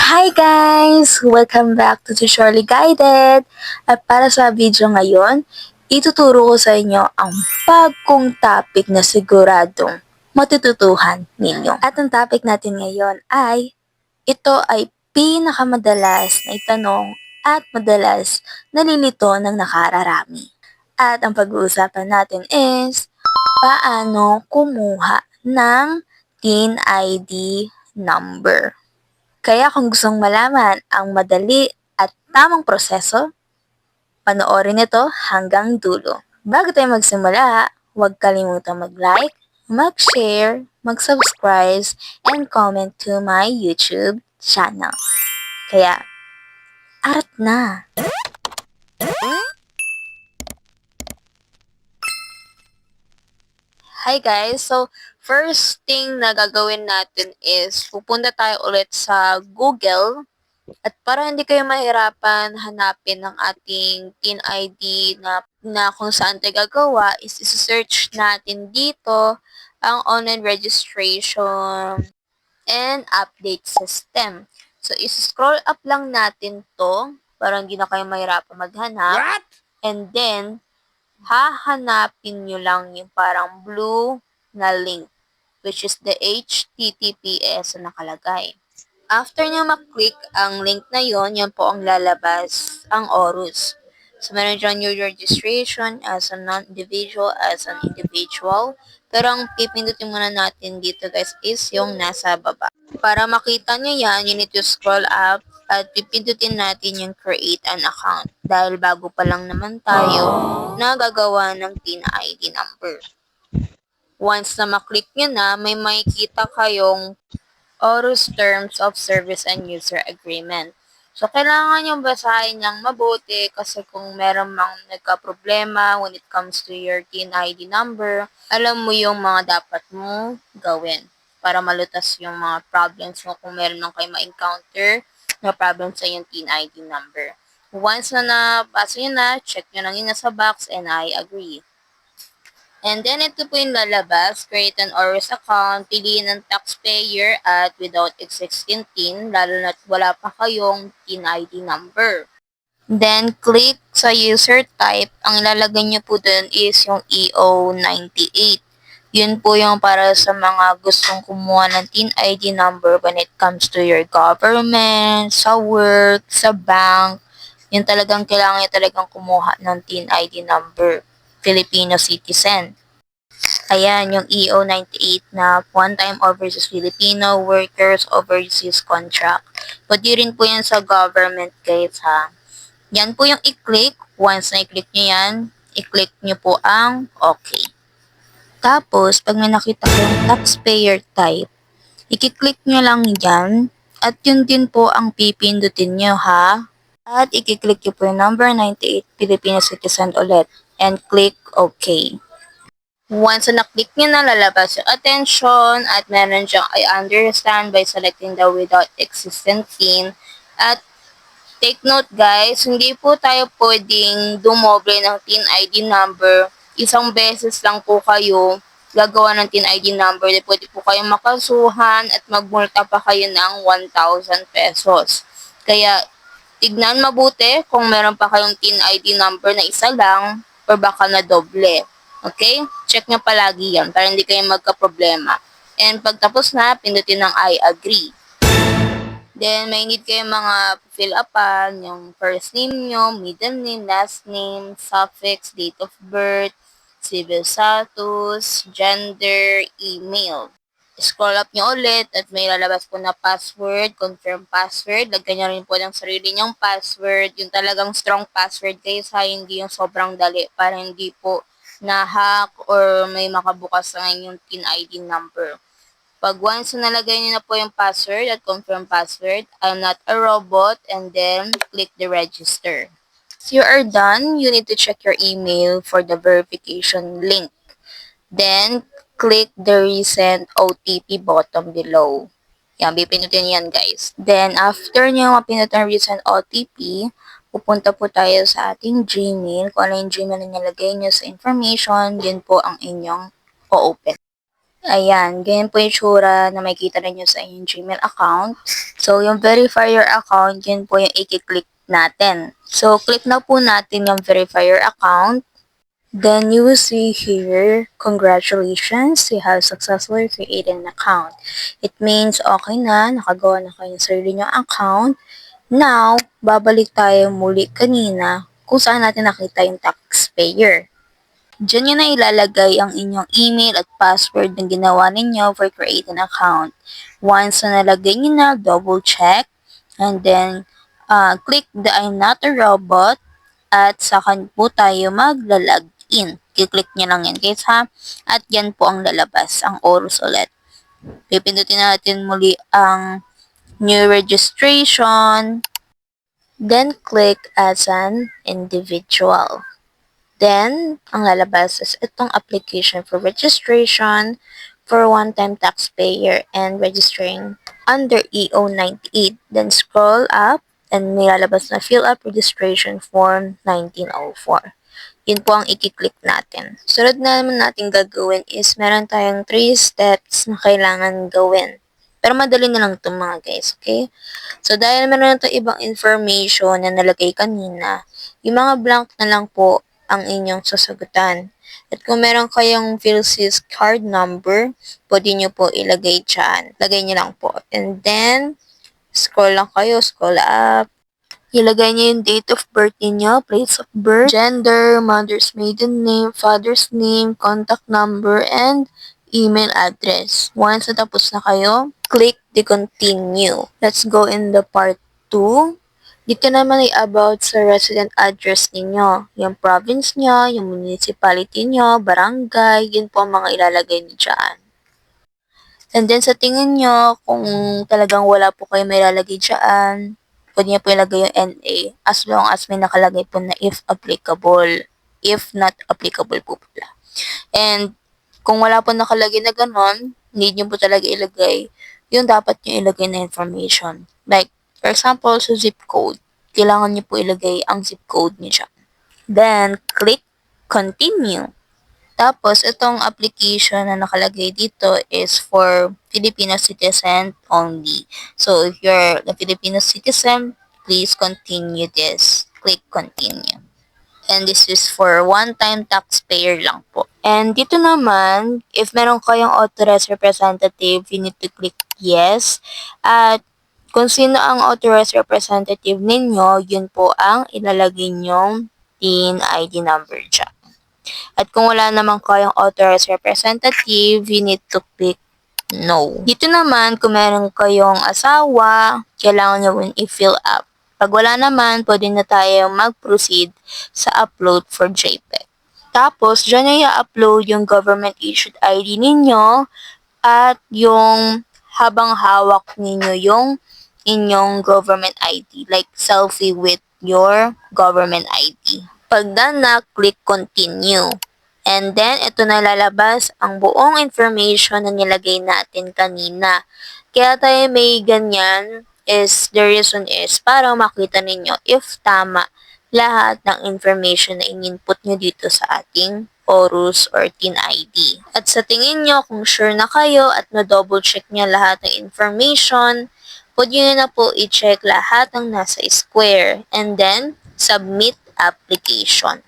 Hi guys! Welcome back to Surely Guided! At para sa video ngayon, ituturo ko sa inyo ang bagong topic na siguradong matututuhan ninyo. At ang topic natin ngayon ay, ito ay pinakamadalas na itanong at madalas nalilito ng nakararami. At ang pag-uusapan natin is, paano kumuha ng TIN ID number? Kaya kung gustong malaman ang madali at tamang proseso, panoorin ito hanggang dulo. Bago tayo magsimula, huwag kalimutang mag-like, mag-share, mag-subscribe, and comment to my YouTube channel. Kaya, arat na! Hi guys! So, first thing na gagawin natin is pupunta tayo ulit sa Google. At para hindi kayo mahirapan hanapin ang ating PIN ID na kung saan tayo gagawa, is isi-search natin dito ang online registration and update system. So, isi-scroll up lang natin to para hindi na kayo mahirapan maghanap. What? And then, hahanapin nyo lang yung parang blue na link, which is the HTTPS na nakalagay. After nyo maklik ang link na yon, yan po ang lalabas ang ORUS. So, meron dyan your registration as a non-individual, as an individual. Pero ang pipindutin muna natin dito guys is yung nasa baba. Para makita nyo yan, you need to scroll up at pipindutin natin yung create an account. Dahil bago pa lang naman tayo na gagawa ng TIN ID number. Once na maklik nyo na, may makikita kayong ORUS Terms of Service and User Agreement. So, kailangan yung basahin niyang mabuti kasi kung meron mang nagka-problema when it comes to your TIN ID number, alam mo yung mga dapat mo gawin para malutas yung mga problems mo kung meron mang kayo ma-encounter na problem sa yung TIN ID number. Once na nabasa nyo na, check nyo lang yun sa box and I agree. And then, ito po yung lalabas, create an ORUS account, piliin ng taxpayer at without existing TIN, lalo na't wala pa kayong TIN ID number. Then, click sa user type. Ang ilalagay nyo po dun is yung EO98. Yun po yung para sa mga gustong kumuha ng TIN ID number when it comes to your government, sa work, sa bank. Yun talagang kailangan nyo talagang kumuha ng TIN ID number. Filipino citizen. Ayan, yung EO98 na one-time overseas Filipino workers overseas contract. Pwede rin po yan sa government guys ha. Yan po yung i-click. Once na i-click nyo yan, i-click nyo po ang okay. Tapos, pag may nakita kayong taxpayer type, i-click nyo lang yan. At yun din po ang pipindutin nyo ha. At i-click nyo po yung number 98 Filipino citizen ulit. And click OK. Once na click nyo na, lalabas yung attention at meron dyang I understand by selecting the without existing PIN. At take note guys, hindi po tayo pwedeng dumoble ng TIN ID number. Isang beses lang po kayo gagawa ng TIN ID number. Pwede po kayong makasuhan at magmulta pa kayo ng 1,000 pesos. Kaya tignan mabuti kung meron pa kayong TIN ID number na isa lang or baka na doble. Okay? Check nyo palagi yan para hindi kayo magka-problema. And pagtapos na, pindutin ng I agree. Then, may need kayo mga fill upan, yung first name nyo, middle name, last name, suffix, date of birth, civil status, gender, email. Scroll up nyo ulit at may lalabas po na password, confirm password. Lagyan nyo rin po ng sarili nyong password. Yung talagang strong password guys ha, hindi yung sobrang dali para hindi po na-hack or may makabukas sa inyong TIN ID number. Pag once na nalagay nyo na po yung password at confirm password, I'm not a robot, and then click the register. Once you are done, you need to check your email for the verification link. Then, click the recent OTP button below. Yan, pipindutin yan guys. Then, after nyo mapindot ang recent OTP, pupunta po tayo sa ating Gmail. Kung ano yung Gmail na nilagay nyo sa information, yun po ang inyong o-open. Ayan, ganyan po yung tsura na makikita ninyo sa inyong Gmail account. So, yung verify your account, yun po yung i-click natin. So, click na po natin yung verify your account. Then you will see here, congratulations, you have successfully created an account. It means okay na, nakagawa na kayo ng sarili nyo account. Now, babalik tayo muli kanina kung saan natin nakita yung taxpayer. Diyan nyo na ilalagay ang inyong email at password na ginawa ninyo for create an account. Once na nalagay nyo na, double check, and then click the I'm not a robot, at saka po tayo magla-login. Kiklik nyo lang yan guys ha, at yan po ang lalabas, ang oros ulit. Pipindutin natin muli ang new registration, then click as an individual. Then, ang lalabas is itong application for registration for one-time taxpayer and registering under EO98. Then, scroll up and may lalabas na fill up registration form 1904. Yun po ang i-click natin. Sunod na naman natin gagawin is meron tayong 3 steps na kailangan gawin. Pero madali na lang itong mga guys, okay? So, dahil meron na itong ibang information na nalagay kanina, yung mga blank na lang po ang inyong sasagutan. At kung meron kayong PhilSys card number, pwede nyo po ilagay dyan. Lagay nyo lang po. And then, scroll lang kayo, scroll up. Ilagay niyo yung date of birth niyo, place of birth, gender, mother's maiden name, father's name, contact number, and email address. Once natapos na kayo, click the continue. Let's go in the part 2. Dito naman ay about sa resident address ninyo. Yung province nyo, yung municipality nyo, barangay, yun po ang mga ilalagay niyo dyan. And then sa tingin nyo, kung talagang wala po kayo may ilalagay dyan, pwede nyo po ilagay yung NA as long as may nakalagay po na if applicable. If not applicable po pala. And kung wala po nakalagay na ganon, need nyo po talaga ilagay yung dapat nyo ilagay na information. Like, for example, sa zip code, kailangan nyo po ilagay ang zip code nyo dyan. Then, click continue. Tapos, itong application na nakalagay dito is for Filipino citizen only. So, if you're a Filipino citizen, please continue this. Click continue. And this is for one-time taxpayer lang po. And dito naman, if meron kayong authorized representative, you need to click yes. At kung sino ang authorized representative ninyo, yun po ang ilalagay nyong TIN ID number dyan. At kung wala naman kayong authorized representative, you need to click no. Dito naman, kung meron kayong asawa, kailangan nyo rin i-fill up. Pag wala naman, pwede na tayo mag-proceed sa upload for JPEG. Tapos, dyan nyo i-upload yung government issued ID ninyo at yung habang hawak ninyo yung inyong government ID, like selfie with your government ID. Pag done na, click continue. And then, ito na lalabas ang buong information na nilagay natin kanina. Kaya tayo may ganyan is, the reason is, para makita ninyo if tama lahat ng information na in-input nyo dito sa ating ORUS or TIN ID. At sa tingin nyo, kung sure na kayo at na-double check nyo lahat ng information, pwede nyo na po i-check lahat ng nasa square and then submit application.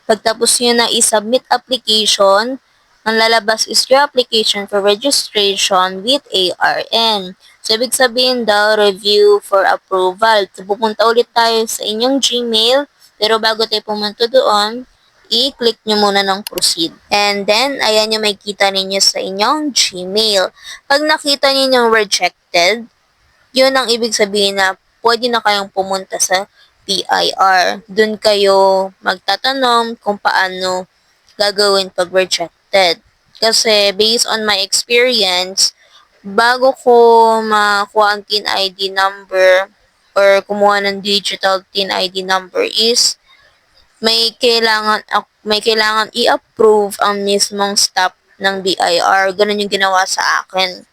Pagtapos nyo na i-submit application, ang lalabas is your application for registration with ARN. So, ibig sabihin daw, review for approval. So, pupunta ulit tayo sa inyong Gmail, pero bago tayo pumunta doon, i-click nyo muna ng proceed. And then, ayan yung makikita ninyo sa inyong Gmail. Pag nakita ninyo rejected, yun ang ibig sabihin na pwede na kayong pumunta sa PIR. Doon kayo magtatanong kung paano gagawin pag rejected. Kasi based on my experience, bago ko makuha ang TIN ID number or kumuha ng digital TIN ID number is may kailangan i-approve ang mismong staff ng BIR. Ganun yung ginawa sa akin.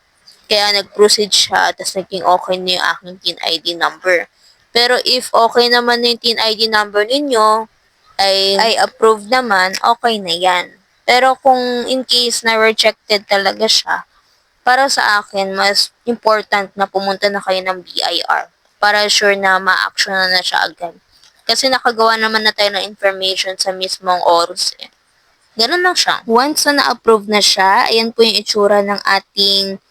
Kaya nag-proceed siya, tapos naging okay na yung aking TIN ID number. Pero if okay naman na yung TIN ID number ninyo, ay approve naman, okay na yan. Pero kung in case na rejected talaga siya, para sa akin, mas important na pumunta na kayo ng BIR para sure na ma-action na siya agad. Kasi nakagawa naman na tayo ng information sa mismong ORS eh. Ganun lang siya. Once na na-approve na siya, ayan po yung itsura ng ating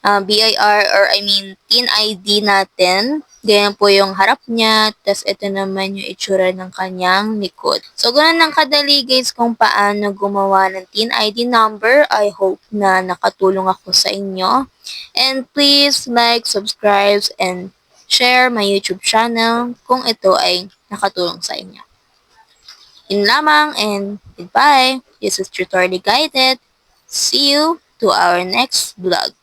BIR or I mean TIN ID natin. Ganyan po yung harap niya. Tapos ito naman yung itsura ng kanyang likod. So, ganun lang kadali guys kung paano gumawa ng TIN ID number. I hope na nakatulong ako sa inyo. And please like, subscribe, and share my YouTube channel kung ito ay nakatulong sa inyo. Yun lamang and goodbye. This is Tutorially Guided. See you to our next vlog.